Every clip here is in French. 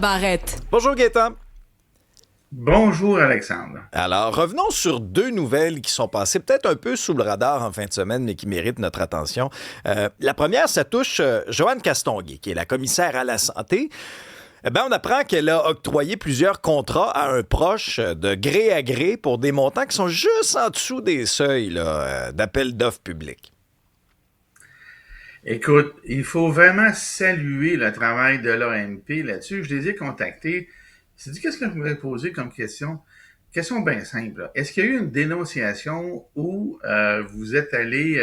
Barrette. Bonjour Gaëtan. Bonjour Alexandre. Alors, revenons sur deux nouvelles qui sont passées peut-être un peu sous le radar en fin de semaine, mais qui méritent notre attention. La première, ça touche Joanne Castonguay, qui est la commissaire à la santé. On apprend qu'elle a octroyé plusieurs contrats à un proche de gré à gré pour des montants qui sont juste en dessous des seuils d'appel d'offres publics. Écoute, il faut vraiment saluer le travail de l'AMP là-dessus. Je les ai contactés. C'est dit, qu'est-ce que je voudrais poser comme question? Question bien simple, là. Est-ce qu'il y a eu une dénonciation où vous êtes allé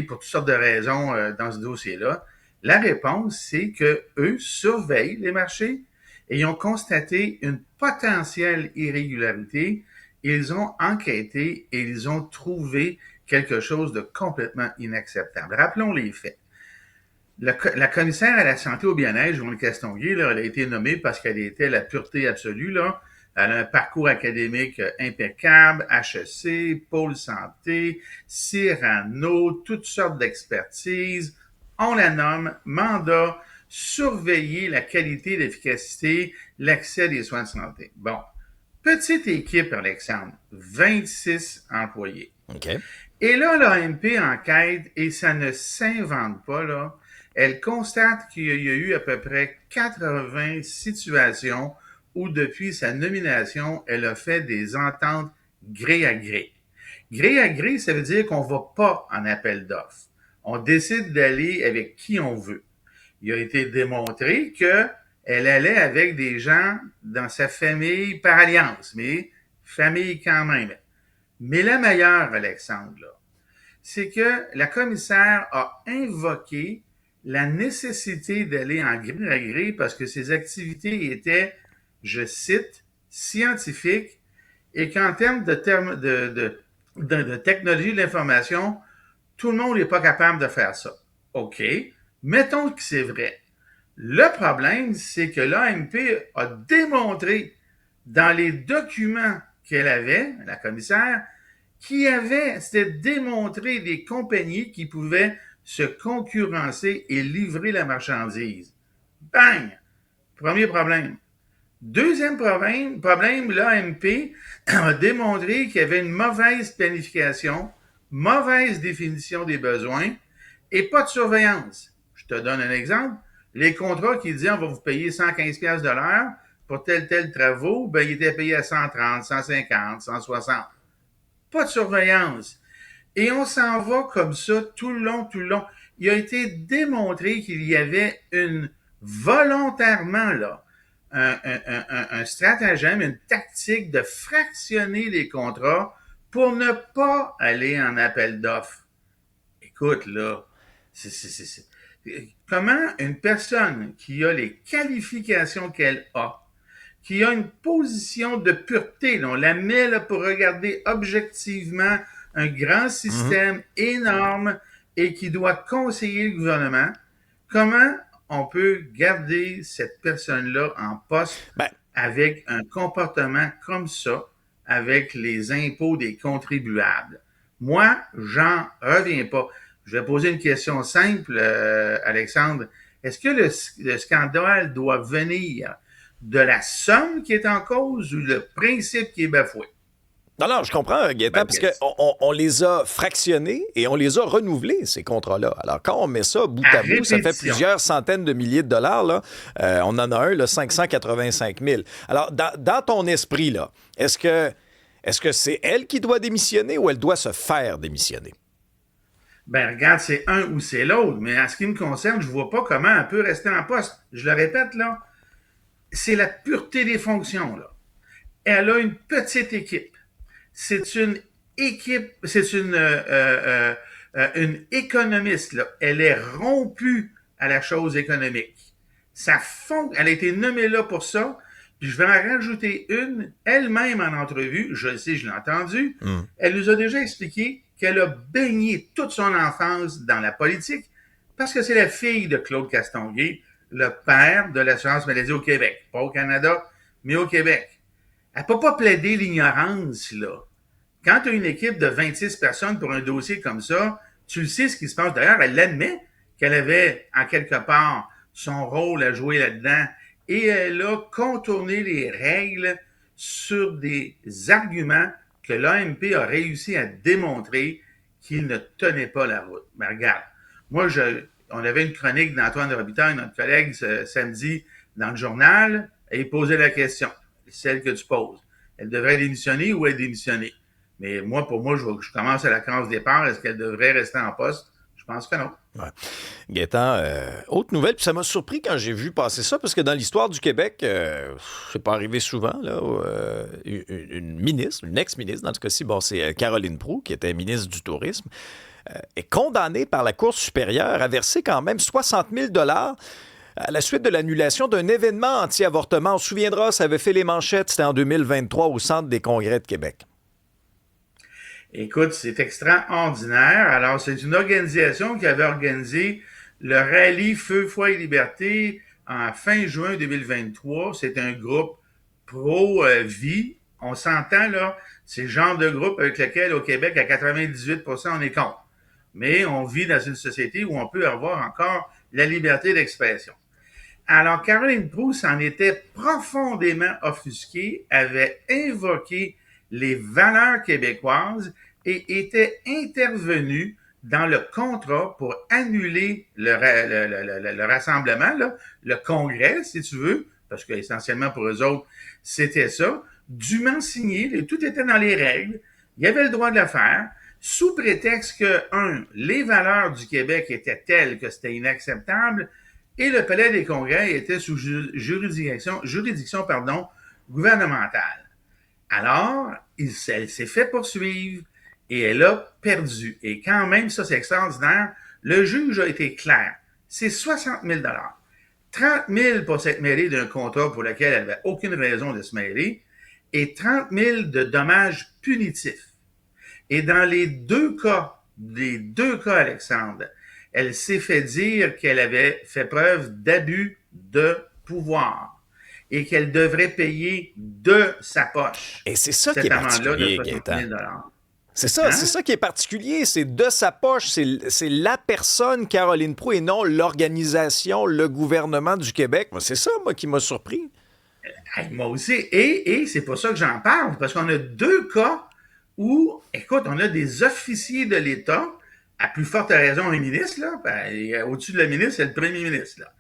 pour toutes sortes de raisons dans ce dossier-là? La réponse, c'est que eux surveillent les marchés et ils ont constaté une potentielle irrégularité. Ils ont enquêté et ils ont trouvé quelque chose de complètement inacceptable. Rappelons les faits. La commissaire à la santé au bien-être, Joanne Castonguay, là, elle a été nommée parce qu'elle était la pureté absolue, là. Elle a un parcours académique impeccable, HEC, Pôle santé, Cyrano, toutes sortes d'expertises. On la nomme mandat, surveiller la qualité et l'efficacité, l'accès des soins de santé. Bon. Petite équipe, Alexandre, 26 employés. OK. Et là, l'AMP enquête et ça ne s'invente pas, là. Elle constate qu'il y a eu à peu près 80 situations où, depuis sa nomination, elle a fait des ententes gré à gré. Gré à gré, ça veut dire qu'on ne va pas en appel d'offres. On décide d'aller avec qui on veut. Il a été démontré qu'elle allait avec des gens dans sa famille par alliance, mais famille quand même. Mais la meilleure, Alexandre, là, c'est que la commissaire a invoqué la nécessité d'aller en gré à gré parce que ses activités étaient, je cite, scientifiques et qu'en termes de technologie de l'information, tout le monde n'est pas capable de faire ça. OK, mettons que c'est vrai. Le problème, c'est que l'AMP a démontré dans les documents qu'elle avait, la commissaire, c'était démontré des compagnies qui pouvaient se concurrencer et livrer la marchandise. Bang! Premier problème. Deuxième problème, l'AMP a démontré qu'il y avait une mauvaise planification, mauvaise définition des besoins et pas de surveillance. Je te donne un exemple. Les contrats qui disaient on va vous payer 115$ de l'heure pour tel travaux, ben, ils étaient payés à 130, 150, 160. Pas de surveillance. Et on s'en va comme ça tout le long, tout le long. Il a été démontré qu'il y avait volontairement, là, un stratagème, une tactique de fractionner les contrats pour ne pas aller en appel d'offres. Écoute, là, comment une personne qui a les qualifications qu'elle a, qui a une position de pureté, là, on la met là, pour regarder objectivement un grand système énorme et qui doit conseiller le gouvernement, comment on peut garder cette personne-là en poste Ben, avec un comportement comme ça, avec les impôts des contribuables? Moi, j'en reviens pas. Je vais poser une question simple, Alexandre. Est-ce que le scandale doit venir de la somme qui est en cause ou le principe qui est bafoué? Non, je comprends, Gaëtan, parce qu'on les a fractionnés et on les a renouvelés, ces contrats-là. Alors, quand on met ça bout à bout, ça fait plusieurs centaines de milliers de dollars. Là. On en a un, là, 585 000. Alors, dans ton esprit, là, est-ce que c'est elle qui doit démissionner ou elle doit se faire démissionner? Ben, regarde, c'est un ou c'est l'autre. Mais en ce qui me concerne, je vois pas comment elle peut rester en poste. Je le répète, là, c'est la pureté des fonctions, là. Elle a une petite équipe. C'est une équipe, c'est une économiste, là. Elle est rompue à la chose économique. Elle a été nommée là pour ça. Puis je vais en rajouter une, elle-même en entrevue, je le sais, je l'ai entendu. Elle nous a déjà expliqué qu'elle a baigné toute son enfance dans la politique parce que c'est la fille de Claude Castonguay, le père de l'assurance maladie au Québec. Pas au Canada, mais au Québec. Elle ne peut pas plaider l'ignorance, là. Quand tu as une équipe de 26 personnes pour un dossier comme ça, tu le sais ce qui se passe. D'ailleurs, elle admet qu'elle avait, en quelque part, son rôle à jouer là-dedans et elle a contourné les règles sur des arguments que l'AMP a réussi à démontrer qu'ils ne tenaient pas la route. Mais regarde, on avait une chronique d'Antoine de Robitaille, notre collègue, samedi, dans le journal, et il posait la question, celle que tu poses. Elle devrait démissionner ou elle démissionner? Mais pour moi, je commence à la case départ. Est-ce qu'elle devrait rester en poste? Je pense que non. Ouais. Gaétan, autre nouvelle, puis ça m'a surpris quand j'ai vu passer ça, parce que dans l'histoire du Québec, c'est pas arrivé souvent, là, une ministre, une ex-ministre, dans ce cas-ci, bon, c'est Caroline Proulx, qui était ministre du Tourisme, est condamnée par la Cour supérieure à verser quand même 60 000 à la suite de l'annulation d'un événement anti-avortement. On se souviendra, ça avait fait les manchettes, c'était en 2023 au Centre des congrès de Québec. Écoute, c'est extraordinaire. Alors, c'est une organisation qui avait organisé le rallye Feu, foi et liberté en fin juin 2023. C'est un groupe pro-vie. On s'entend, là, c'est le genre de groupe avec lequel, au Québec, à 98%, on est contre. Mais on vit dans une société où on peut avoir encore la liberté d'expression. Alors, Caroline Proulx s'en était profondément offusquée, avait invoqué les valeurs québécoises et était intervenue dans le contrat pour annuler le rassemblement, là, le congrès, si tu veux, parce que essentiellement pour eux autres, c'était ça, dûment signé, tout était dans les règles, il y avait le droit de le faire, sous prétexte que, les valeurs du Québec étaient telles que c'était inacceptable, et le Palais des Congrès était sous juridiction gouvernementale. Alors, elle s'est fait poursuivre et elle a perdu. Et quand même, ça c'est extraordinaire, le juge a été clair. C'est 60 000 30 000 pour s'être mêlée d'un contrat pour lequel elle n'avait aucune raison de se mêler et 30 000 de dommages punitifs. Et dans les deux cas, Alexandre, elle s'est fait dire qu'elle avait fait preuve d'abus de pouvoir et qu'elle devrait payer de sa poche. Et c'est ça qui est particulier, Gaétan. C'est ça, c'est ça qui est particulier, c'est de sa poche, c'est la personne Caroline Proulx et non l'organisation, le gouvernement du Québec. Moi, c'est ça, moi, qui m'a surpris. Moi aussi, et c'est pour ça que j'en parle, parce qu'on a deux cas où, écoute, on a des officiers de l'État, à plus forte raison un ministre, là, au-dessus de la ministre, c'est le premier ministre, là.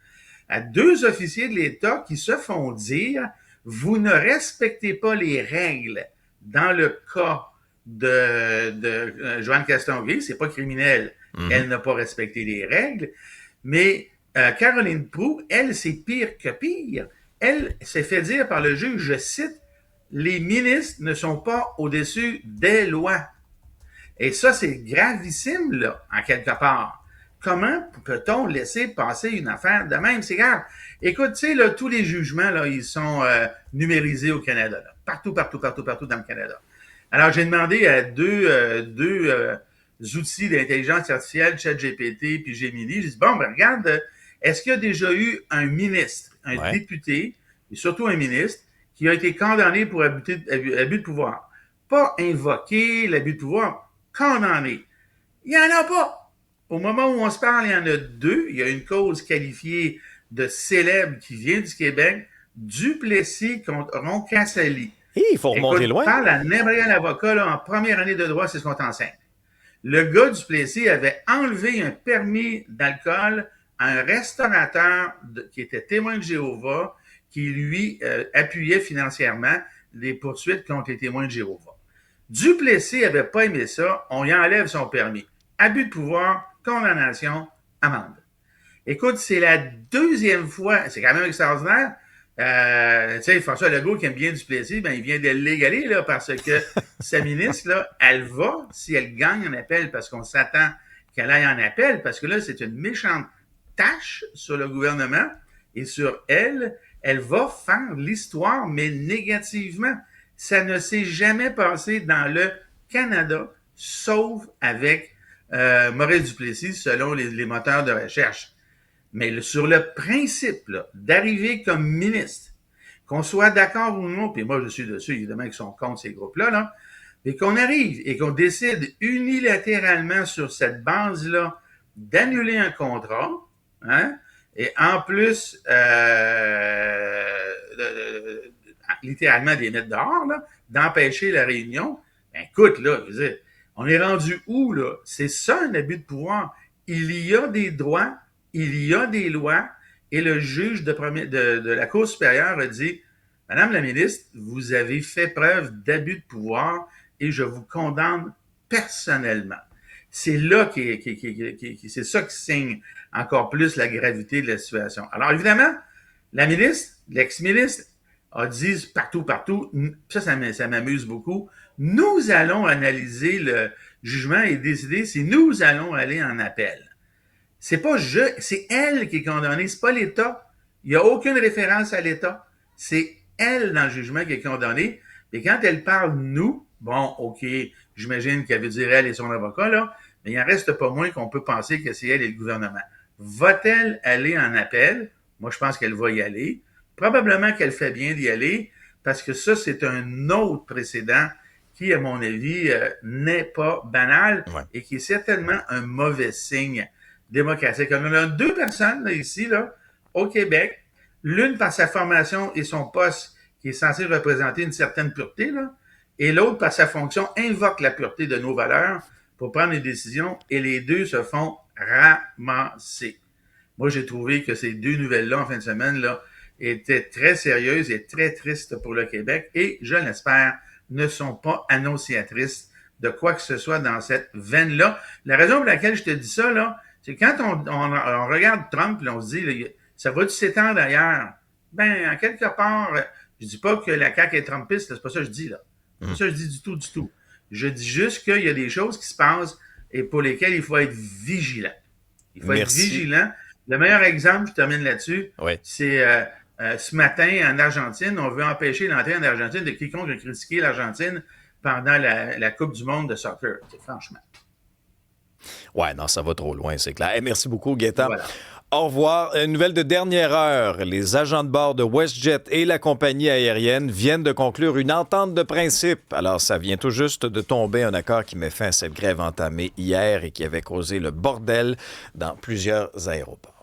À deux officiers de l'État qui se font dire, vous ne respectez pas les règles. Dans le cas de Joanne Castonguay, c'est pas criminel. Elle n'a pas respecté les règles. Mais Caroline Proulx, elle, c'est pire que pire. Elle s'est fait dire par le juge, je cite, les ministres ne sont pas au-dessus des lois. Et ça, c'est gravissime, là, en quelque part. Comment peut-on laisser passer une affaire de même? C'est grave. Écoute, tu sais, là, tous les jugements, là, ils sont numérisés au Canada, là. Partout dans le Canada. Alors, j'ai demandé à deux outils d'intelligence artificielle, ChatGPT puis Gemini, j'ai dit, bon, ben regarde, est-ce qu'il y a déjà eu un ministre, un député, et surtout un ministre, qui a été condamné pour abus de pouvoir? Pas invoquer l'abus de pouvoir, condamné. Il n'y en a pas. Au moment où on se parle, il y en a deux. Il y a une cause qualifiée de célèbre qui vient du Québec, Duplessis contre Roncasali. Il faut remonter loin. On parle à n'importe quel avocat, là, en première année de droit, c'est ce qu'on t'enseigne. Le gars Duplessis avait enlevé un permis d'alcool à un restaurateur qui était témoin de Jéhovah, qui lui appuyait financièrement les poursuites contre les témoins de Jéhovah. Duplessis n'avait pas aimé ça, on y enlève son permis. Abus de pouvoir, condamnation, amende. Écoute, c'est la deuxième fois, c'est quand même extraordinaire. Tu sais, François Legault qui aime bien Duplessis, ben il vient de l'égaler là parce que sa ministre là, elle va si elle gagne en appel parce qu'on s'attend qu'elle aille en appel parce que là c'est une méchante tâche sur le gouvernement et sur elle, elle va faire l'histoire mais négativement. Ça ne s'est jamais passé dans le Canada, sauf avec Maurice Duplessis selon les moteurs de recherche. Mais sur le principe d'arriver comme ministre, qu'on soit d'accord ou non, puis moi je suis dessus, évidemment, qu'ils sont contre ces groupes-là, là, et qu'on arrive et qu'on décide unilatéralement sur cette base-là d'annuler un contrat, hein, Et en plus, littéralement, de les mettre dehors, là, d'empêcher la réunion. Ben, écoute, là, je veux dire, on est rendu où, là? C'est ça, un abus de pouvoir. Il y a des droits, il y a des lois, et le juge de la Cour supérieure a dit, Madame la ministre, vous avez fait preuve d'abus de pouvoir et je vous condamne personnellement. C'est là c'est ça qui signe encore plus la gravité de la situation. Alors évidemment, la ministre, l'ex-ministre, a dit partout, ça m'amuse beaucoup, nous allons analyser le jugement et décider si nous allons aller en appel. C'est pas c'est elle qui est condamnée, c'est pas l'État. Il n'y a aucune référence à l'État. C'est elle, dans le jugement, qui est condamnée. Et quand elle parle nous, bon, OK, j'imagine qu'elle veut dire elle et son avocat, là, mais il n'en reste pas moins qu'on peut penser que c'est elle et le gouvernement. Va-t-elle aller en appel? Moi, je pense qu'elle va y aller. Probablement qu'elle fait bien d'y aller, parce que ça, c'est un autre précédent qui, à mon avis, n'est pas banal et qui est certainement un mauvais signe démocratique. On a deux personnes là, ici, là, au Québec, l'une par sa formation et son poste qui est censé représenter une certaine pureté, là, et l'autre par sa fonction invoque la pureté de nos valeurs pour prendre des décisions, et les deux se font ramasser. Moi, j'ai trouvé que ces deux nouvelles-là, en fin de semaine, là, étaient très sérieuses et très tristes pour le Québec, et, je l'espère, ne sont pas annonciatrices de quoi que ce soit dans cette veine-là. La raison pour laquelle je te dis ça, là, c'est quand on regarde Trump, là, on se dit, là, ça va-tu s'étendre ailleurs? Ben, en quelque part, je dis pas que la CAQ est trumpiste, c'est pas ça que je dis, là. C'est pas ça que je dis du tout. Je dis juste qu'il y a des choses qui se passent et pour lesquelles il faut être vigilant. Il faut être vigilant. Le meilleur exemple, je termine là-dessus, c'est ce matin en Argentine, on veut empêcher l'entrée en Argentine de quiconque a critiqué l'Argentine pendant la Coupe du monde de soccer. Franchement. Ouais, non, ça va trop loin, c'est clair. Hey, merci beaucoup, Gaétan. Voilà. Au revoir. Une nouvelle de dernière heure. Les agents de bord de WestJet et la compagnie aérienne viennent de conclure une entente de principe. Alors, ça vient tout juste de tomber, un accord qui met fin à cette grève entamée hier et qui avait causé le bordel dans plusieurs aéroports.